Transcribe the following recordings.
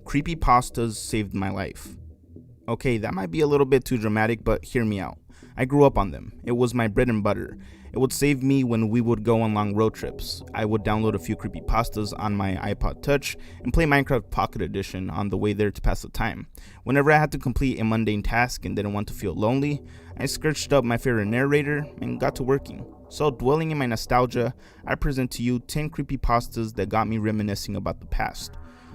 Creepypastas saved my life. Okay, that might be a little bit too dramatic, but hear me out. I grew up on them. It was my bread and butter. It would save me when we would go on long road trips. I would download a few creepypastas on my iPod Touch and play Minecraft Pocket Edition on the way there to pass the time. Whenever I had to complete a mundane task and didn't want to feel lonely, I searched up my favorite narrator and got to working. So, dwelling in my nostalgia, I present to you 10 creepypastas that got me reminiscing about the past.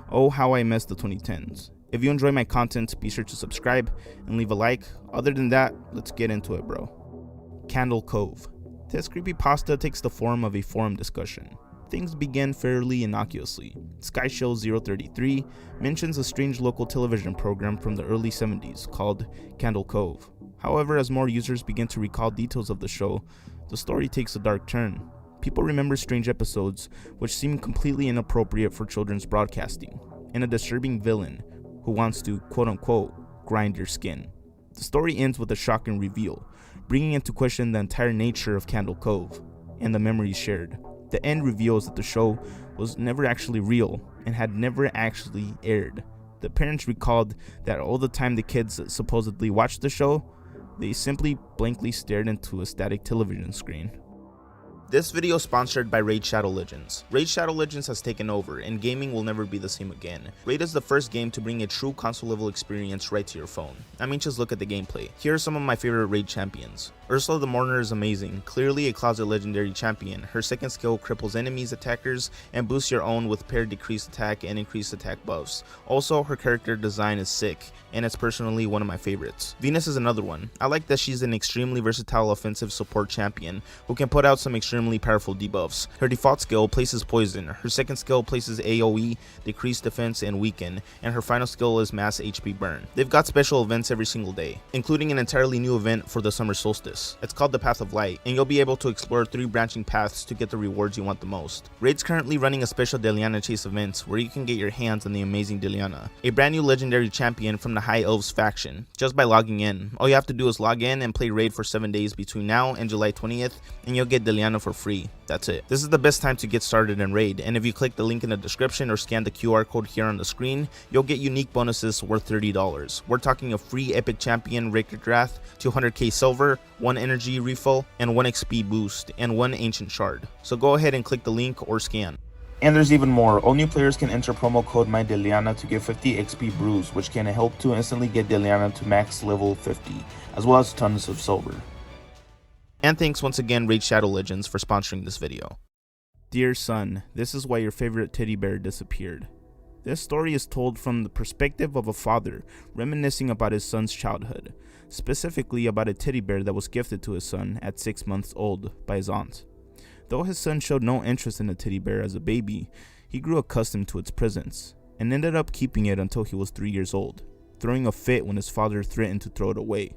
Oh, how I miss the 2010s. If you enjoy my content, be sure to subscribe and leave a like. Other than that, let's get into it, bro. Candle Cove. This creepypasta takes the form of a forum discussion. Things begin fairly innocuously. SkyShow033 mentions a strange local television program from the early 70s called Candle Cove. However, as more users begin to recall details of the show, the story takes a dark turn. People remember strange episodes which seem completely inappropriate for children's broadcasting, and a disturbing villain who wants to quote-unquote grind your skin. The story ends with a shocking reveal, bringing into question the entire nature of Candle Cove and the memories shared. The end reveals that the show was never actually real and had never actually aired. The parents recalled that all the time the kids supposedly watched the show, they simply blankly stared into a static television screen. This video is sponsored by Raid Shadow Legends. Raid Shadow Legends has taken over, and gaming will never be the same again. Raid is the first game to bring a true console level experience right to your phone. I mean, just look at the gameplay. Here are some of my favorite Raid champions. Ursula the Mourner is amazing, clearly a closet legendary champion. Her second skill cripples enemies, attackers, and boosts your own with paired decreased attack and increased attack buffs. Also, her character design is sick, and it's personally one of my favorites. Venus is another one. I like that she's an extremely versatile offensive support champion who can put out some extremely powerful debuffs. Her default skill places poison, her second skill places AoE, decreased defense and weaken, and her final skill is mass HP burn. They've got special events every single day, including an entirely new event for the summer solstice. It's called the Path of Light, and you'll be able to explore 3 branching paths to get the rewards you want the most. Raid's currently running a special Deliana Chase event where you can get your hands on the amazing Deliana, a brand new legendary champion from the High Elves faction, just by logging in. All you have to do is log in and play Raid for 7 days between now and July 20th, and you'll get Deliana for free. That's it. This is the best time to get started in Raid, and if you click the link in the description or scan the QR code here on the screen, you'll get unique bonuses worth $30. We're talking a free epic champion Raker Drath, 200k silver, 1 energy refill, and 1 XP boost, and 1 ancient shard. So go ahead and click the link or scan. And there's even more. All new players can enter promo code MyDeliana to get 50 XP brews, which can help to instantly get Deliana to max level 50, as well as tons of silver. And thanks once again Raid Shadow Legends for sponsoring this video. Dear son, this is why your favorite teddy bear disappeared. This story is told from the perspective of a father reminiscing about his son's childhood, specifically about a teddy bear that was gifted to his son at 6 months old by his aunt. Though his son showed no interest in the teddy bear as a baby, he grew accustomed to its presence, and ended up keeping it until he was 3 years old, throwing a fit when his father threatened to throw it away.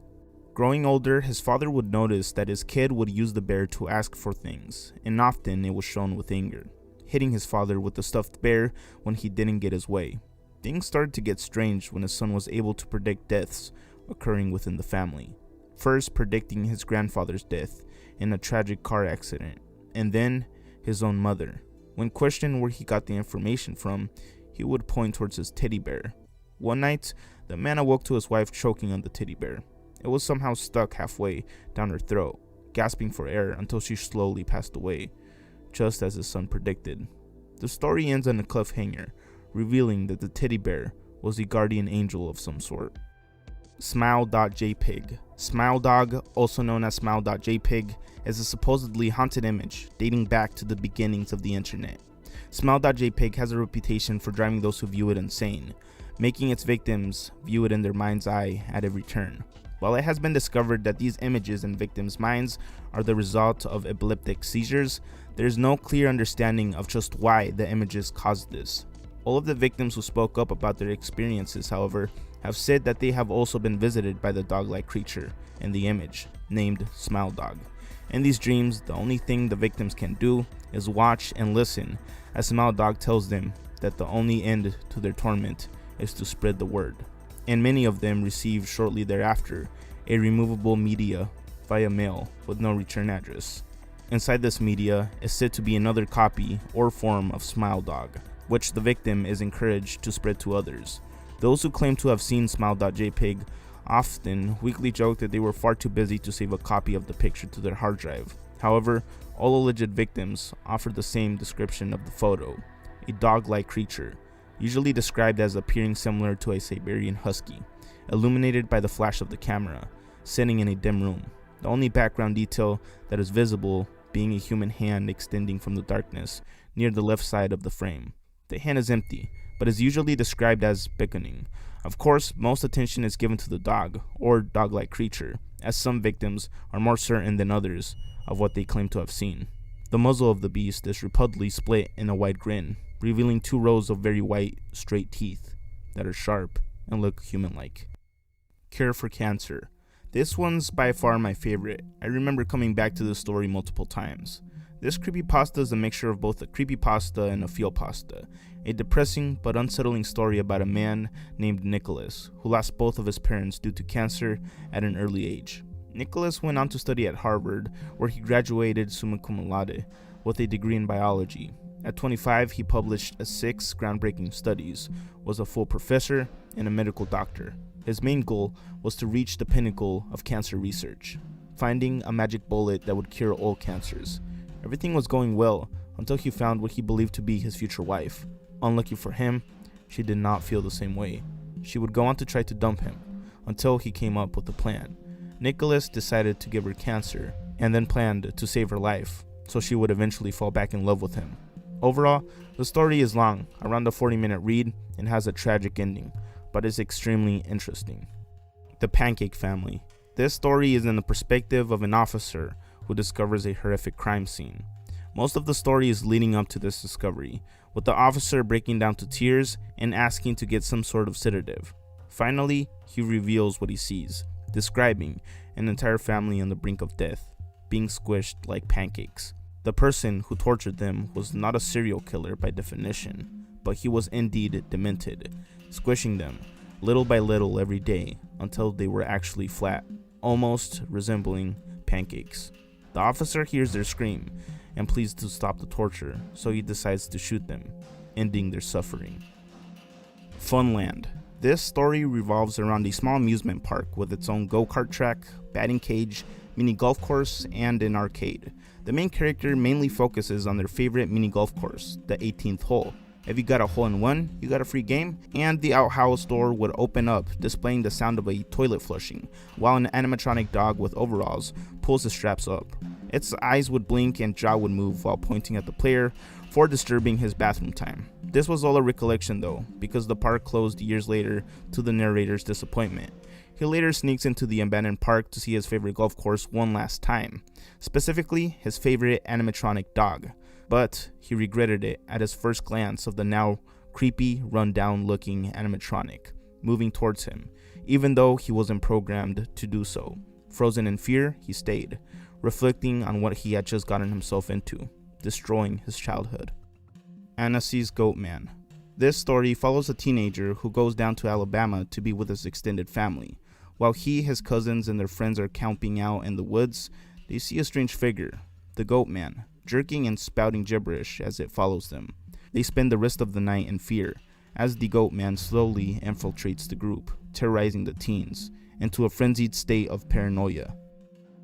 Growing older, his father would notice that his kid would use the bear to ask for things, and often it was shown with anger, hitting his father with the stuffed bear when he didn't get his way. Things started to get strange when his son was able to predict deaths occurring within the family. First predicting his grandfather's death in a tragic car accident, and then his own mother. When questioned where he got the information from, he would point towards his teddy bear. One night, the man awoke to his wife choking on the teddy bear. It was somehow stuck halfway down her throat, gasping for air until she slowly passed away, just as his son predicted. The story ends on a cliffhanger, revealing that the teddy bear was a guardian angel of some sort. Smile.jpg. SmileDog, also known as Smile.jpg, is a supposedly haunted image dating back to the beginnings of the internet. Smile.jpg has a reputation for driving those who view it insane, making its victims view it in their mind's eye at every turn. While it has been discovered that these images in victims' minds are the result of epileptic seizures, there is no clear understanding of just why the images caused this. All of the victims who spoke up about their experiences, however, have said that they have also been visited by the dog-like creature in the image, named SmileDog. In these dreams, the only thing the victims can do is watch and listen as SmileDog tells them that the only end to their torment is to spread the word. And many of them received shortly thereafter a removable media via mail with no return address. Inside this media is said to be another copy or form of Smile Dog, which the victim is encouraged to spread to others. Those who claim to have seen Smile.jpg often weakly joke that they were far too busy to save a copy of the picture to their hard drive. However, all alleged victims offer the same description of the photo: a dog-like creature, usually described as appearing similar to a Siberian husky, illuminated by the flash of the camera, sitting in a dim room. The only background detail that is visible being a human hand extending from the darkness near the left side of the frame. The hand is empty, but is usually described as beckoning. Of course, most attention is given to the dog, or dog-like creature, as some victims are more certain than others of what they claim to have seen. The muzzle of the beast is repeatedly split in a wide grin, revealing 2 rows of very white, straight teeth that are sharp and look human-like. Cure for cancer. This one's by far my favorite. I remember coming back to this story multiple times. This creepypasta is a mixture of both a creepypasta and a feelpasta, a depressing but unsettling story about a man named Nicholas, who lost both of his parents due to cancer at an early age. Nicholas went on to study at Harvard, where he graduated summa cum laude with a degree in biology. At 25, he published 6 groundbreaking studies, was a full professor, and a medical doctor. His main goal was to reach the pinnacle of cancer research, finding a magic bullet that would cure all cancers. Everything was going well until he found what he believed to be his future wife. Unlucky for him, she did not feel the same way. She would go on to try to dump him, until he came up with a plan. Nicholas decided to give her cancer, and then planned to save her life, so she would eventually fall back in love with him. Overall, the story is long, around a 40-minute read, and has a tragic ending, but is extremely interesting. The Pancake Family. This story is in the perspective of an officer who discovers a horrific crime scene. Most of the story is leading up to this discovery, with the officer breaking down to tears and asking to get some sort of sedative. Finally, he reveals what he sees, describing an entire family on the brink of death, being squished like pancakes. The person who tortured them was not a serial killer by definition, but he was indeed demented, squishing them little by little every day until they were actually flat, almost resembling pancakes. The officer hears their scream and pleads to stop the torture, so he decides to shoot them, ending their suffering. Funland. This story revolves around a small amusement park with its own go-kart track, batting cage, mini golf course, and an arcade. The main character mainly focuses on their favorite mini golf course, the 18th hole. If you got a hole-in-one, you got a free game, and the outhouse door would open up, displaying the sound of a toilet flushing, while an animatronic dog with overalls pulls the straps up. Its eyes would blink and jaw would move while pointing at the player for disturbing his bathroom time. This was all a recollection though, because the park closed years later to the narrator's disappointment. He later sneaks into the abandoned park to see his favorite golf course one last time, specifically his favorite animatronic dog, but he regretted it at his first glance of the now creepy, run-down looking animatronic moving towards him, even though he wasn't programmed to do so. Frozen in fear, he stayed, reflecting on what he had just gotten himself into, destroying his childhood. Annecy's Goatman. This story follows a teenager who goes down to Alabama to be with his extended family. While he, his cousins, and their friends are camping out in the woods, they see a strange figure, the Goatman, jerking and spouting gibberish as it follows them. They spend the rest of the night in fear, as the Goatman slowly infiltrates the group, terrorizing the teens, into a frenzied state of paranoia.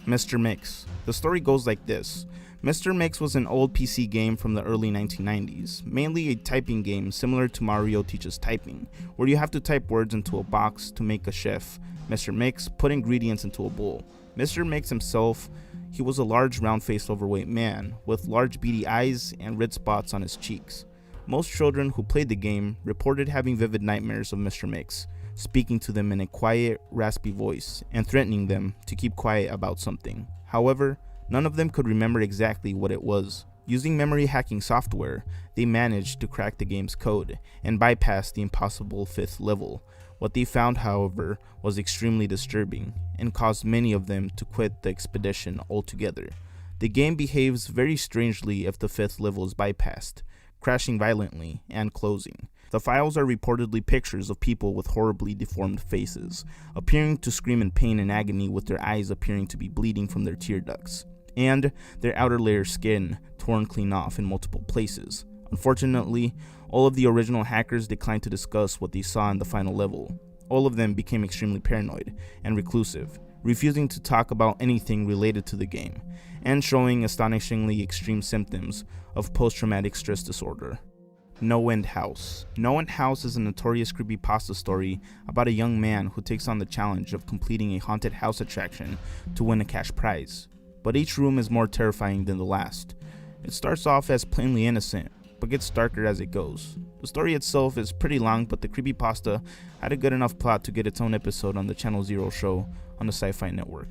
Mr. Mix. The story goes like this. Mr. Mix was an old PC game from the early 1990s, mainly a typing game similar to Mario Teaches Typing, where you have to type words into a box to make a chef. Mr. Mix put ingredients into a bowl. Mr. Mix himself, he was a large round-faced overweight man with large beady eyes and red spots on his cheeks. Most children who played the game reported having vivid nightmares of Mr. Mix, speaking to them in a quiet, raspy voice and threatening them to keep quiet about something. However, none of them could remember exactly what it was. Using memory hacking software, they managed to crack the game's code and bypass the impossible 5th level. What they found, however, was extremely disturbing and caused many of them to quit the expedition altogether. The game behaves very strangely if the 5th level is bypassed, crashing violently and closing. The files are reportedly pictures of people with horribly deformed faces, appearing to scream in pain and agony with their eyes appearing to be bleeding from their tear ducts. and their outer layer skin torn clean off in multiple places. Unfortunately, all of the original hackers declined to discuss what they saw in the final level. All of them became extremely paranoid and reclusive, refusing to talk about anything related to the game, and showing astonishingly extreme symptoms of post-traumatic stress disorder. No End House. No End House is a notorious creepypasta story about a young man who takes on the challenge of completing a haunted house attraction to win a cash prize. But each room is more terrifying than the last. It starts off as plainly innocent, but gets darker as it goes. The story itself is pretty long, but the creepypasta had a good enough plot to get its own episode on the Channel Zero show on the Sci-Fi Network.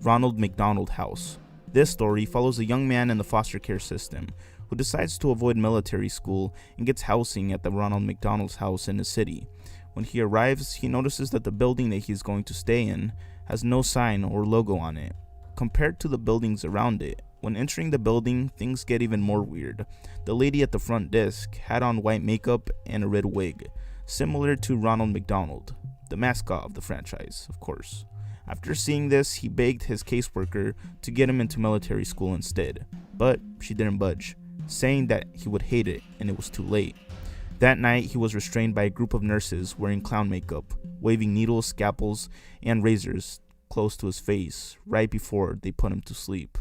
Ronald McDonald House. This story follows a young man in the foster care system who decides to avoid military school and gets housing at the Ronald McDonald's house in the city. When he arrives, he notices that the building that he's going to stay in has no sign or logo on it, compared to the buildings around it. When entering the building, things get even more weird. The lady at the front desk had on white makeup and a red wig, similar to Ronald McDonald, the mascot of the franchise, of course. After seeing this, he begged his caseworker to get him into military school instead, but she didn't budge, saying that he would hate it and it was too late. That night, he was restrained by a group of nurses wearing clown makeup, waving needles, scalpels, and razors close to his face right before they put him to sleep.